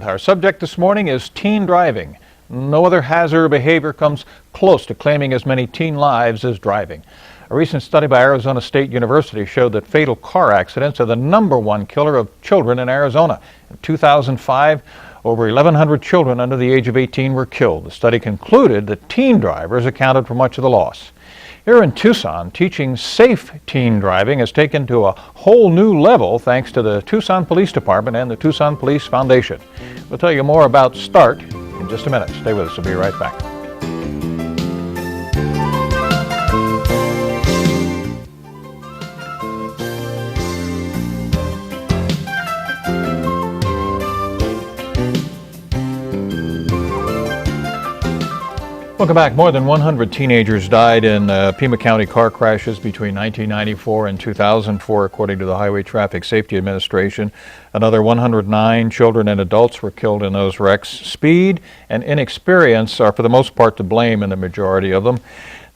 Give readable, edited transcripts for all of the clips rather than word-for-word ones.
Our subject this morning is teen driving. No other hazard or behavior comes close to claiming as many teen lives as driving. A recent study by Arizona State University showed that fatal car accidents are the #1 killer of children in Arizona. In 2005, over 1,100 children under the age of 18 were killed. The study concluded that teen drivers accounted for much of the loss. Here in Tucson, teaching safe teen driving has taken to a whole new level thanks to the Tucson Police Department and the Tucson Police Foundation. We'll tell you more about START in just a minute. Stay with us. We'll be right back. Welcome back. More than 100 teenagers died in Pima County car crashes between 1994 and 2004, according to the Highway Traffic Safety Administration. Another 109 children and adults were killed in those wrecks. Speed and inexperience are for the most part to blame in the majority of them.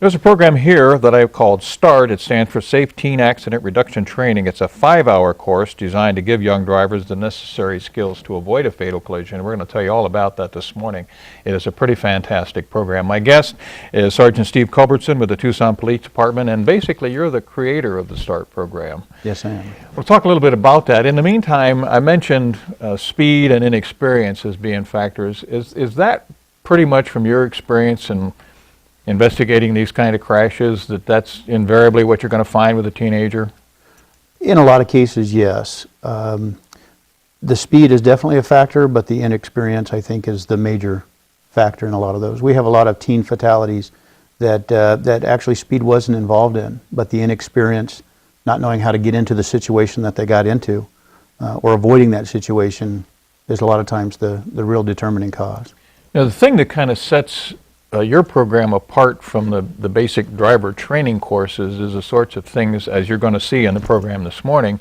There's a program here that I've called START. It stands for Safe Teen Accident Reduction Training. It's a 5-hour course designed to give young drivers the necessary skills to avoid a fatal collision. We're going to tell you all about that this morning. It is a pretty fantastic program. My guest is Sergeant Steve Culbertson with the Tucson Police Department, and basically you're the creator of the START program. Yes, I am. We'll talk a little bit about that. In the meantime, I mentioned speed and inexperience as being factors. Is that pretty much from your experience in investigating these kind of crashes, that's invariably what you're going to find with a teenager? In a lot of cases, yes. The speed is definitely a factor, but the inexperience, I think, is the major factor in a lot of those. We have a lot of teen fatalities that actually speed wasn't involved in, but the inexperience, not knowing how to get into the situation that they got into, or avoiding that situation, is a lot of times the real determining cause. Now, the thing that kind of sets your program apart from the basic driver training courses is the sorts of things, as you're going to see in the program this morning,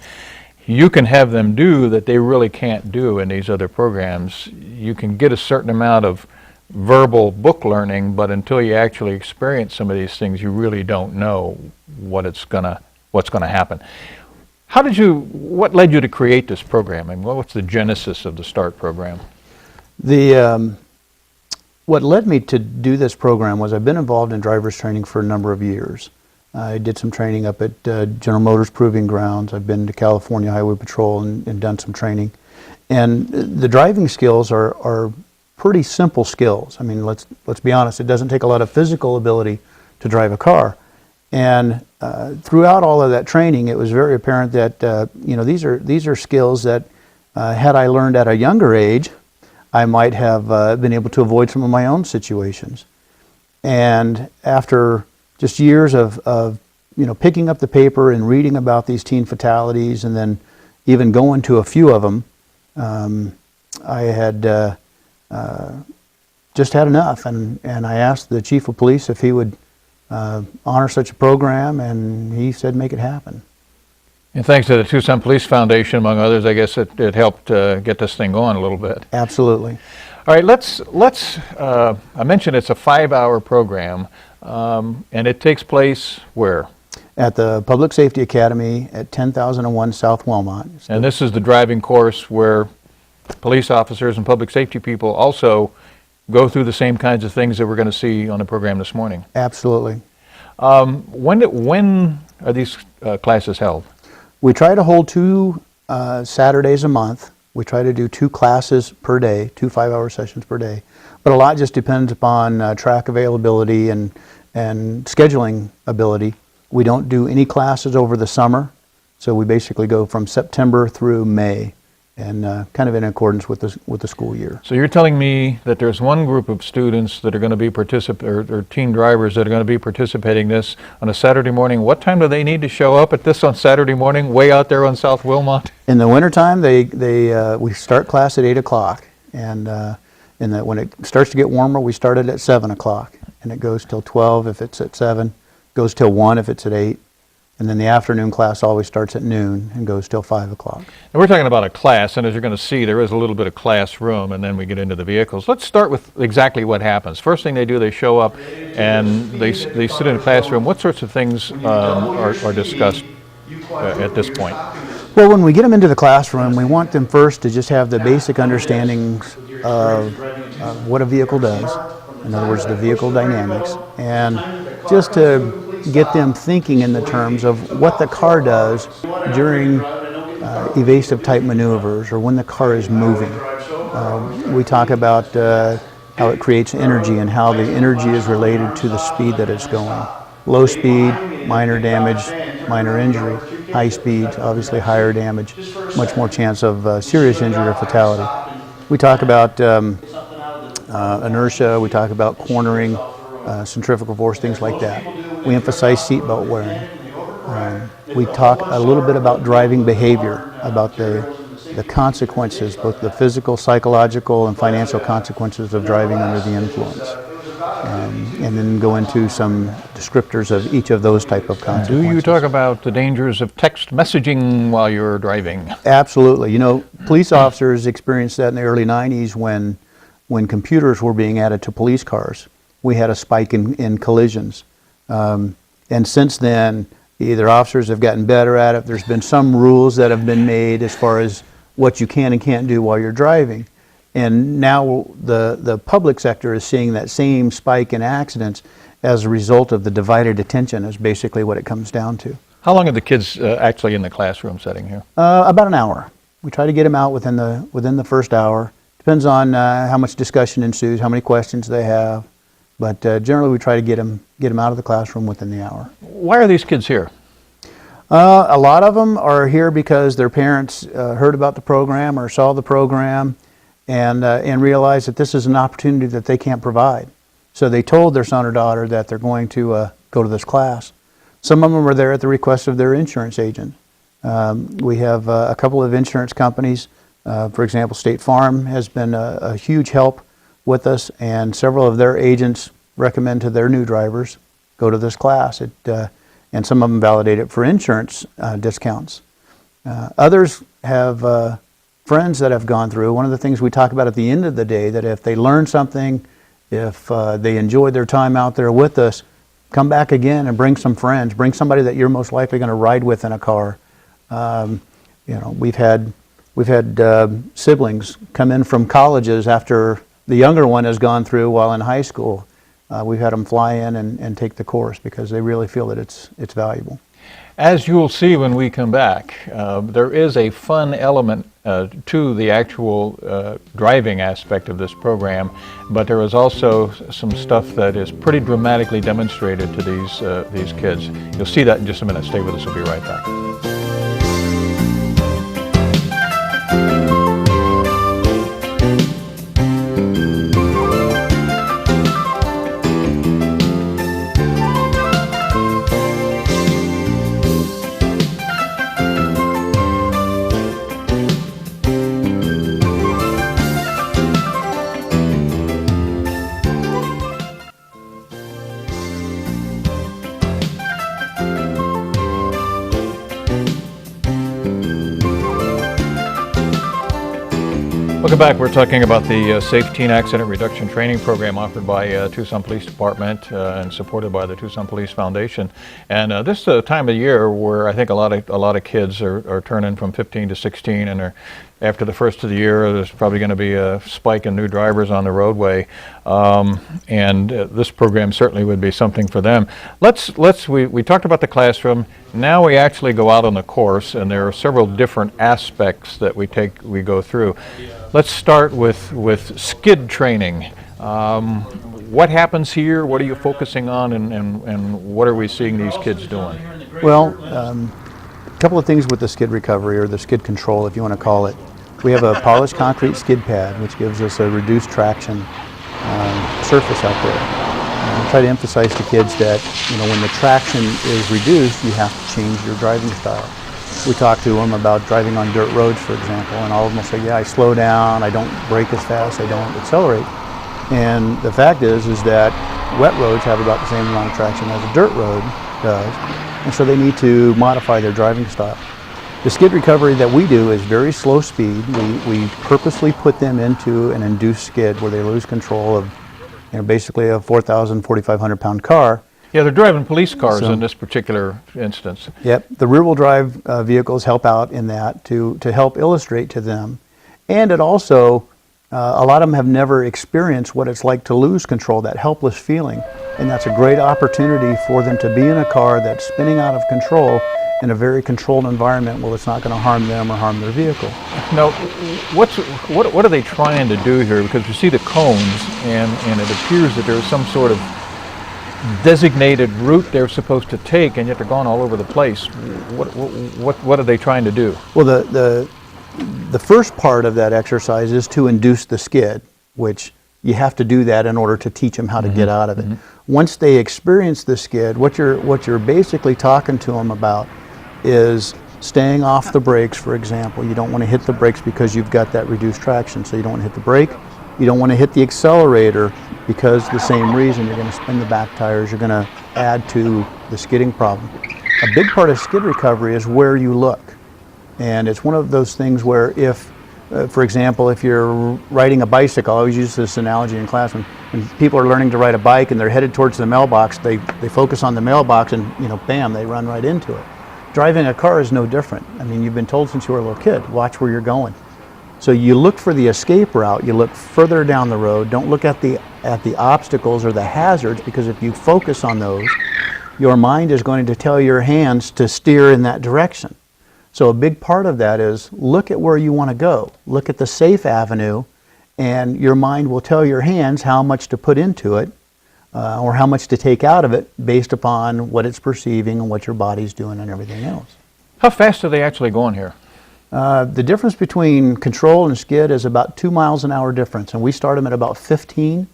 you can have them do that they really can't do in these other programs. You can get a certain amount of verbal book learning, but until you actually experience some of these things, you really don't know what's going to happen. What led you to create this program, and what's the genesis of the START program? What led me to do this program was I've been involved in driver's training for a number of years. I did some training up at General Motors Proving Grounds. I've been to California Highway Patrol and done some training. And the driving skills are pretty simple skills. I mean, let's be honest, it doesn't take a lot of physical ability to drive a car. And throughout all of that training, it was very apparent that these are skills that had I learned at a younger age, I might have been able to avoid some of my own situations. And after just years of picking up the paper and reading about these teen fatalities, and then even going to a few of them, I had just had enough. And I asked the chief of police if he would honor such a program, and he said make it happen. And thanks to the Tucson Police Foundation, among others, I guess it helped get this thing going a little bit. Absolutely. All right, I mentioned it's a 5-hour program, and it takes place where? At the Public Safety Academy at 10,001 South Wilmot. And this is the driving course where police officers and public safety people also go through the same kinds of things that we're going to see on the program this morning. Absolutely. When are these classes held? We try to hold 2 Saturdays a month. We try to do 2 classes per day, 2 5-hour sessions per day. But a lot just depends upon track availability and scheduling ability. We don't do any classes over the summer, so we basically go from September through May, and kind of in accordance with the school year. So you're telling me that there's one group of students that are going to be or teen drivers that are going to be participating this on a Saturday morning. What time do they need to show up at this on Saturday morning, way out there on South Wilmot? In the wintertime, we start class at 8 o'clock, and when it starts to get warmer, we start it at 7 o'clock, and it goes till 12 if it's at 7, goes till 1 if it's at 8. And then the afternoon class always starts at noon and goes till 5 o'clock. And we're talking about a class, and as you're going to see, there is a little bit of classroom, and then we get into the vehicles. Let's start with exactly what happens. First thing they do, they show up and they sit in a classroom. What sorts of things are discussed at this point? Well, when we get them into the classroom, we want them first to just have the basic understandings of what a vehicle does. In other words, the vehicle dynamics, and just to get them thinking in the terms of what the car does during evasive type maneuvers or when the car is moving. We talk about how it creates energy and how the energy is related to the speed that it's going. Low speed, minor damage, minor injury. High speed, obviously higher damage, much more chance of serious injury or fatality. We talk about inertia, we talk about cornering, centrifugal force, things like that. We emphasize seatbelt wearing. We talk a little bit about driving behavior, about the consequences, both the physical, psychological, and financial consequences of driving under the influence. And then go into some descriptors of each of those type of consequences. Do you talk about the dangers of text messaging while you're driving? Absolutely. You know, police officers experienced that in the early 90s when computers were being added to police cars. We had a spike in collisions. And since then, either officers have gotten better at it, there's been some rules that have been made as far as what you can and can't do while you're driving. And now the public sector is seeing that same spike in accidents as a result of the divided attention is basically what it comes down to. How long are the kids actually in the classroom setting here? About an hour. We try to get them out within the first hour. Depends on how much discussion ensues, how many questions they have. But generally we try to get them out of the classroom within the hour. Why are these kids here? A lot of them are here because their parents heard about the program or saw the program and realized that this is an opportunity that they can't provide. So they told their son or daughter that they're going to go to this class. Some of them are there at the request of their insurance agent. We have a couple of insurance companies. For example, State Farm has been a huge help with us, and several of their agents recommend to their new drivers, go to this class. And some of them validate it for insurance discounts. Others have friends that have gone through. One of the things we talk about at the end of the day, that if they learn something, if they enjoyed their time out there with us, come back again and bring some friends. Bring somebody that you're most likely going to ride with in a car. You know, we've had siblings come in from colleges after the younger one has gone through while in high school. We've had them fly in and take the course because they really feel that it's valuable. As you'll see when we come back, there is a fun element to the actual driving aspect of this program, but there is also some stuff that is pretty dramatically demonstrated to these kids. You'll see that in just a minute. Stay with us. We'll be right back. Welcome back. We're talking about the Safe Teen Accident Reduction Training Program offered by Tucson Police Department and supported by the Tucson Police Foundation. And this is a time of year where I think a lot of kids are turning from 15 to 16, and after the first of the year, there's probably going to be a spike in new drivers on the roadway, and this program certainly would be something for them. We talked about the classroom. Now we actually go out on the course, and there are several different aspects that we go through. Let's start with skid training. What happens here? What are you focusing on, and what are we seeing these kids doing? Well, a couple of things with the skid recovery, or the skid control, if you want to call it. We have a polished concrete skid pad, which gives us a reduced traction surface out there. I try to emphasize to kids that, you know, when the traction is reduced, you have to change your driving style. We talk to them about driving on dirt roads, for example, and all of them will say, yeah, I slow down, I don't brake as fast, I don't accelerate. And the fact is that wet roads have about the same amount of traction as a dirt road does, and so they need to modify their driving style. The skid recovery that we do is very slow speed. We purposely put them into an induced skid where they lose control of, you know, basically a 4,000, 4,500 pound car, Yeah, they're driving police cars So- in this particular instance. Yep, the rear-wheel drive vehicles help out in that to help illustrate to them. And it also, a lot of them have never experienced what it's like to lose control, that helpless feeling. And that's a great opportunity for them to be in a car that's spinning out of control in a very controlled environment where it's not going to harm them or harm their vehicle. Now, what are they trying to do here? Because you see the cones, and it appears that there's some sort of designated route they're supposed to take, and yet they're going all over the place. What are they trying to do? Well, the first part of that exercise is to induce the skid, which you have to do that in order to teach them how to get out of it. Once they experience the skid, what you're basically talking to them about is staying off the brakes, for example. You don't want to hit the brakes because you've got that reduced traction, so you don't want to hit the brake. You don't want to hit the accelerator because the same reason, you're going to spin the back tires, you're going to add to the skidding problem. A big part of skid recovery is where you look. And it's one of those things where if, for example, if you're riding a bicycle, I always use this analogy in class, when people are learning to ride a bike and they're headed towards the mailbox, they focus on the mailbox and, bam, they run right into it. Driving a car is no different. I mean, you've been told since you were a little kid, watch where you're going. So you look for the escape route, you look further down the road, don't look at the obstacles or the hazards, because if you focus on those, your mind is going to tell your hands to steer in that direction. So a big part of that is look at where you want to go, look at the safe avenue, and your mind will tell your hands how much to put into it or how much to take out of it based upon what it's perceiving and what your body's doing and everything else. How fast are they actually going here? The difference between control and skid is about 2 miles an hour difference, and we start them at about 15.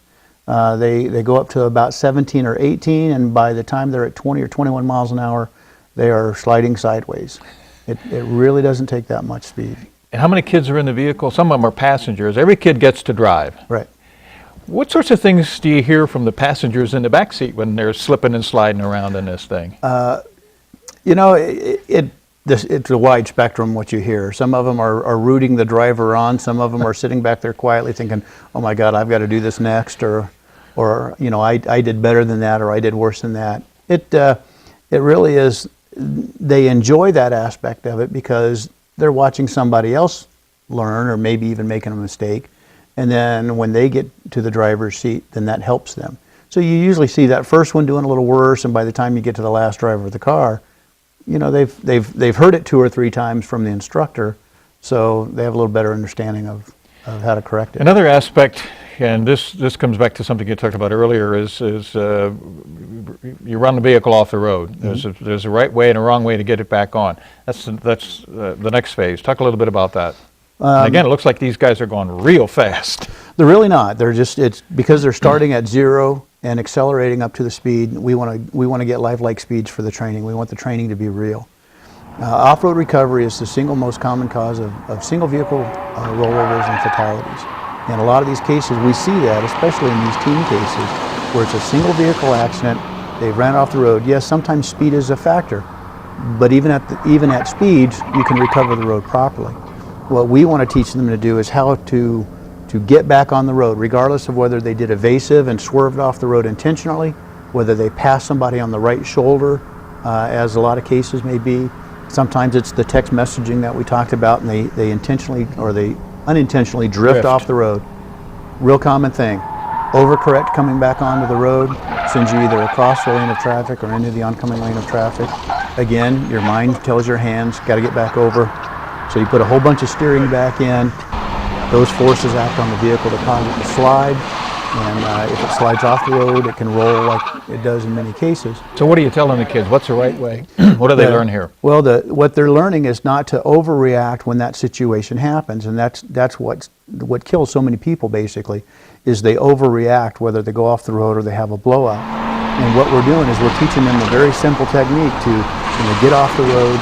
They go up to about 17 or 18, and by the time they're at 20 or 21 miles an hour, they are sliding sideways. It really doesn't take that much speed. And how many kids are in the vehicle? Some of them are passengers. Every kid gets to drive. Right. What sorts of things do you hear from the passengers in the back seat when they're slipping and sliding around in this thing? It's a wide spectrum what you hear. Some of them are rooting the driver on. Some of them are sitting back there quietly thinking, oh my God, I've got to do this next, or I did better than that, or I did worse than that. It really is, they enjoy that aspect of it because they're watching somebody else learn or maybe even making a mistake. And then when they get to the driver's seat, then that helps them. So you usually see that first one doing a little worse, and by the time you get to the last driver of the car, they've heard it 2 or 3 times from the instructor, so they have a little better understanding of how to correct it. Another aspect, and this comes back to something you talked about earlier, is you run the vehicle off the road. There's a right way and a wrong way to get it back on. That's the next phase. Talk a little bit about that. And again, it looks like these guys are going real fast. They're really not. It's because they're starting at 0 and accelerating up to the speed. We want to get lifelike speeds for the training. We want the training to be real. Off-road recovery is the single most common cause of single vehicle rollovers and fatalities. In a lot of these cases, we see that, especially in these teen cases, where it's a single vehicle accident, they ran off the road. Yes, sometimes speed is a factor, but even at speeds, you can recover the road properly. What we want to teach them to do is how to get back on the road, regardless of whether they did evasive and swerved off the road intentionally, whether they passed somebody on the right shoulder, as a lot of cases may be. Sometimes it's the text messaging that we talked about, and they intentionally or they unintentionally drift off the road. Real common thing. Overcorrect coming back onto the road sends you either across the lane of traffic or into the oncoming lane of traffic. Again, your mind tells your hands, got to get back over. So you put a whole bunch of steering back in. Those forces act on the vehicle to cause it to slide, and if it slides off the road, it can roll like it does in many cases. So what are you telling the kids? What's the right way? What do they learn here? Well, what they're learning is not to overreact when that situation happens, and that's what kills so many people basically, is they overreact whether they go off the road or they have a blowout. And what we're doing is we're teaching them a very simple technique to get off the road,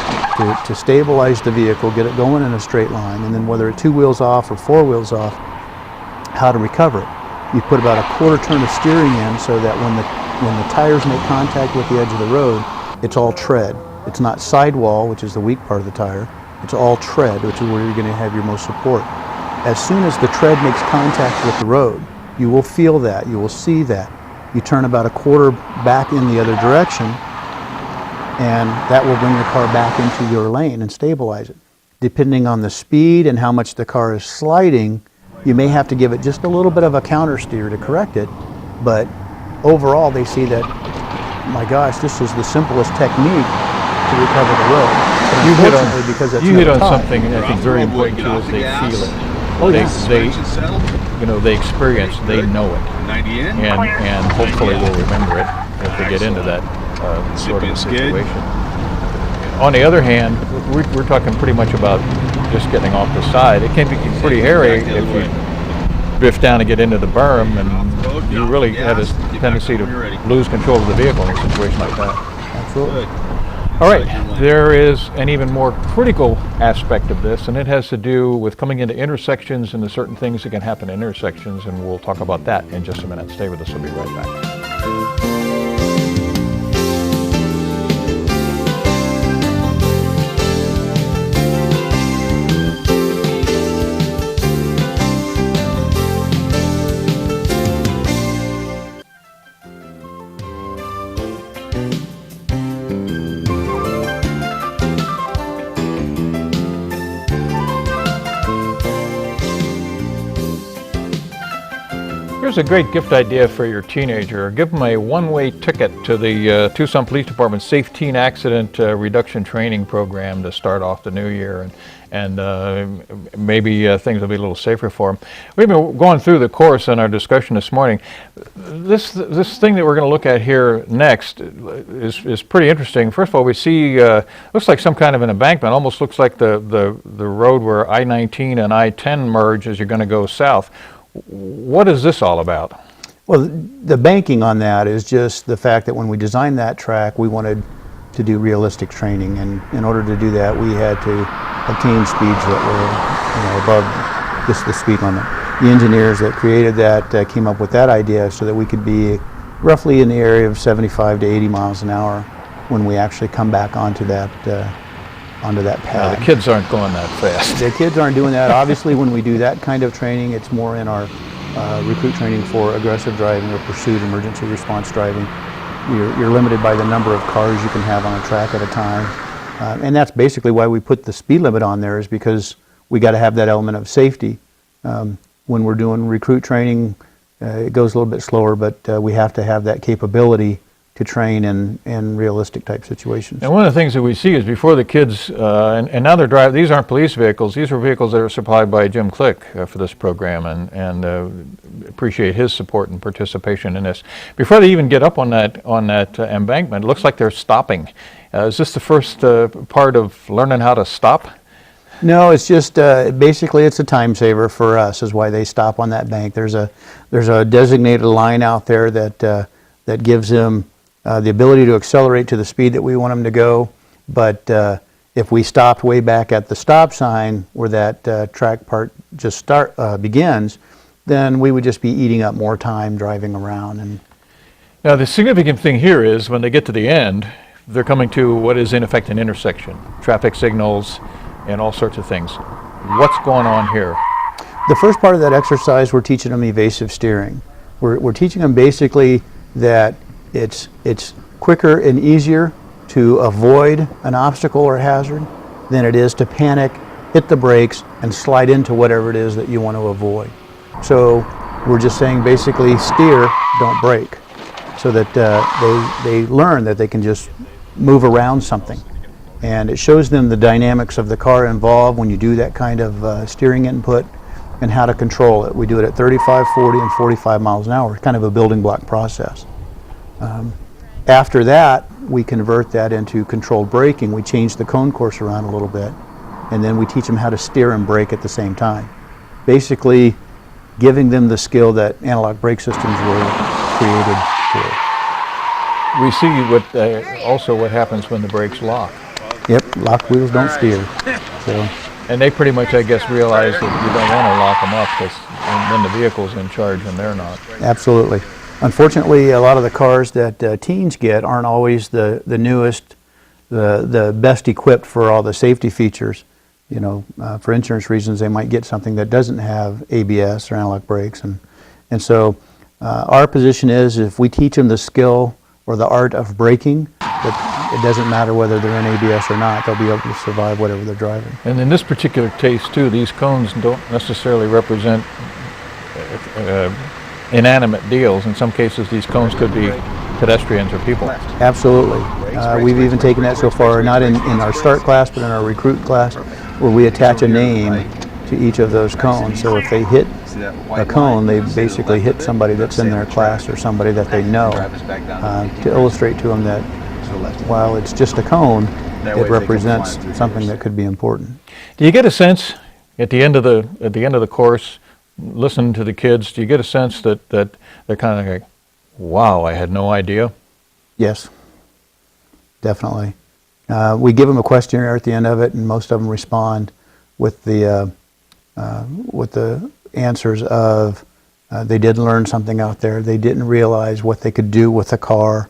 to stabilize the vehicle, get it going in a straight line, and then whether it's 2 wheels off or 4 wheels off, how to recover it. You put about a quarter turn of steering in so that when the tires make contact with the edge of the road, it's all tread. It's not sidewall, which is the weak part of the tire. It's all tread, which is where you're going to have your most support. As soon as the tread makes contact with the road, you will feel that, you will see that. you turn about a quarter back in the other direction, and that will bring the car back into your lane and stabilize it. Depending on the speed and how much the car is sliding, you may have to give it just a little bit of a counter steer to correct it, but overall they see that, my gosh, this is the simplest technique to recover the road. But unfortunately, because it's you hit never on taught, something I think very important too, is they feel it. Oh, yeah. They experience, they know it, and hopefully will remember it if they get into that sort of a situation. On the other hand, we're talking pretty much about just getting off the side. It can be pretty hairy if you drift down and get into the berm, and you really have a tendency to lose control of the vehicle in a situation like that. Absolutely. All right, there is an even more critical aspect of this, and it has to do with coming into intersections and the certain things that can happen in intersections, and we'll talk about that in just a minute. Stay with us, we'll be right back. Here's a great gift idea for your teenager. Give them a one-way ticket to the Tucson Police Department Safe Teen Accident Reduction Training Program to start off the new year, and maybe things will be a little safer for them. We've been going through the course in our discussion this morning. This thing that we're going to look at here next is pretty interesting. First of all, we see looks like some kind of an embankment. Almost looks like the road where I-19 and I-10 merge as you're going to go south. What is this all about? Well, the banking on that is just the fact that when we designed that track, we wanted to do realistic training, and in order to do that, we had to obtain speeds that were, above just the speed limit. The engineers that created that came up with that idea so that we could be roughly in the area of 75 to 80 miles an hour when we actually come back onto that pad. The kids aren't going that fast. The kids aren't doing that. Obviously, when we do that kind of training, it's more in our recruit training for aggressive driving or pursuit emergency response driving. You're limited by the number of cars you can have on a track at a time. And that's basically why we put the speed limit on there, is because we got to have that element of safety. When we're doing recruit training, it goes a little bit slower, but we have to have that capability to train in realistic type situations. And one of the things that we see is before the kids, and now they're driving, these aren't police vehicles, these are vehicles that are supplied by Jim Click for this program, and appreciate his support and participation in this. Before they even get up on that embankment, it looks like they're stopping. Is this the first part of learning how to stop? No, it's just basically it's a time saver for us, is why they stop on that bank. There's a designated line out there that gives them the ability to accelerate to the speed that we want them to go, but if we stopped way back at the stop sign where that track part just begins, then we would just be eating up more time driving around. And now the significant thing here is when they get to the end, they're coming to what is in effect an intersection, traffic signals and all sorts of things. What's going on here? The first part of that exercise, we're teaching them evasive steering. We're teaching them basically that it's quicker and easier to avoid an obstacle or hazard than it is to panic, hit the brakes, and slide into whatever it is that you want to avoid. So we're just saying basically steer, don't brake, so that they learn that they can just move around something. And it shows them the dynamics of the car involved when you do that kind of steering input and how to control it. We do it at 35, 40, and 45 miles an hour, kind of a building block process. After that, we convert that into controlled braking. We change the cone course around a little bit, and then we teach them how to steer and brake at the same time. Basically, giving them the skill that analog brake systems were created for. We see also what happens when the brakes lock. Yep, locked wheels don't steer. So. And they pretty much, I guess, realize that you don't want to lock them up because then the vehicle's in charge and they're not. Absolutely. Unfortunately, a lot of the cars that teens get aren't always the newest, the best equipped for all the safety features. For insurance reasons, they might get something that doesn't have ABS or analog brakes, and so Our position is if we teach them the skill or the art of braking, that it doesn't matter whether they're in ABS or not, they'll be able to survive whatever they're driving. And in this particular case too, these cones don't necessarily represent inanimate deals. In some cases, these cones could be pedestrians or people. Absolutely. We've even taken that so far, not in our start class, but in our recruit class, where we attach a name to each of those cones. So if they hit a cone, they basically hit somebody that's in their class or somebody that they know, to illustrate to them that while it's just a cone, it represents something that could be important. Do you get a sense at the end of the course, listening to the kids, do you get a sense that they're kind of like, wow, I had no idea? Yes, definitely. We give them a questionnaire at the end of it, and most of them respond with the answers of they did learn something out there. They didn't realize what they could do with a car.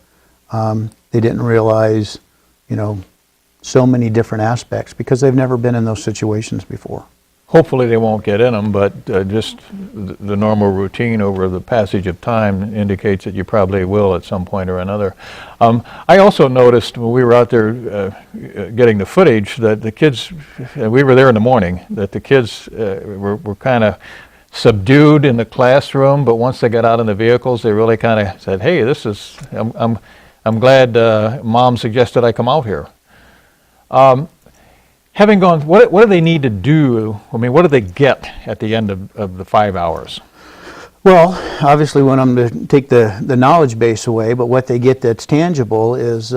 They didn't realize, so many different aspects because they've never been in those situations before. Hopefully they won't get in them, but just the normal routine over the passage of time indicates that you probably will at some point or another. I also noticed when we were out there getting the footage that the kids, we were there in the morning, that the kids were kind of subdued in the classroom, but once they got out in the vehicles, they really kind of said, hey, this is, I'm glad Mom suggested I come out here. Having gone, what do they need to do? I mean, what do they get at the end of the 5 hours? Well, obviously we want them to take the knowledge base away, but what they get that's tangible is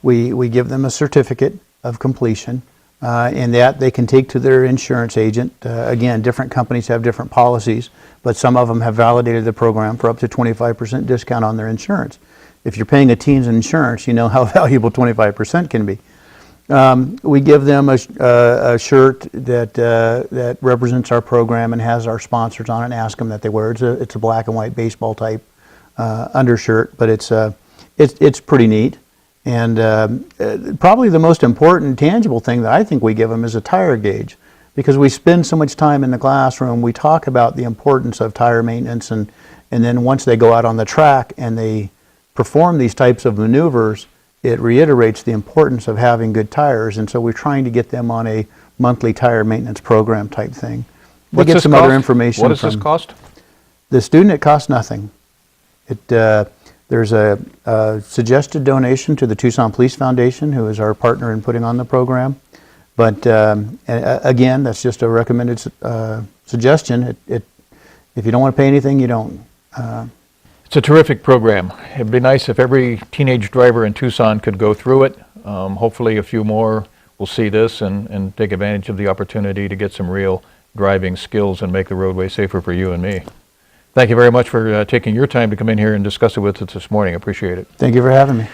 we give them a certificate of completion, and that they can take to their insurance agent. Again, different companies have different policies, but some of them have validated the program for up to 25% discount on their insurance. If you're paying a teen's insurance, you know how valuable 25% can be. We give them a shirt that represents our program and has our sponsors on it, and ask them that they wear. It's a black and white baseball type undershirt, but it's pretty neat. And probably the most important tangible thing that I think we give them is a tire gauge, because we spend so much time in the classroom. We talk about the importance of tire maintenance, and then once they go out on the track and they perform these types of maneuvers, it reiterates the importance of having good tires, and so we're trying to get them on a monthly tire maintenance program type thing. They get some other information. What does this cost? The student, it costs nothing. There's a suggested donation to the Tucson Police Foundation, who is our partner in putting on the program. But again, that's just a recommended suggestion. If you don't want to pay anything, you don't. It's a terrific program. It'd be nice if every teenage driver in Tucson could go through it. Hopefully a few more will see this and take advantage of the opportunity to get some real driving skills and make the roadway safer for you and me. Thank you very much for taking your time to come in here and discuss it with us this morning. Appreciate it. Thank you for having me.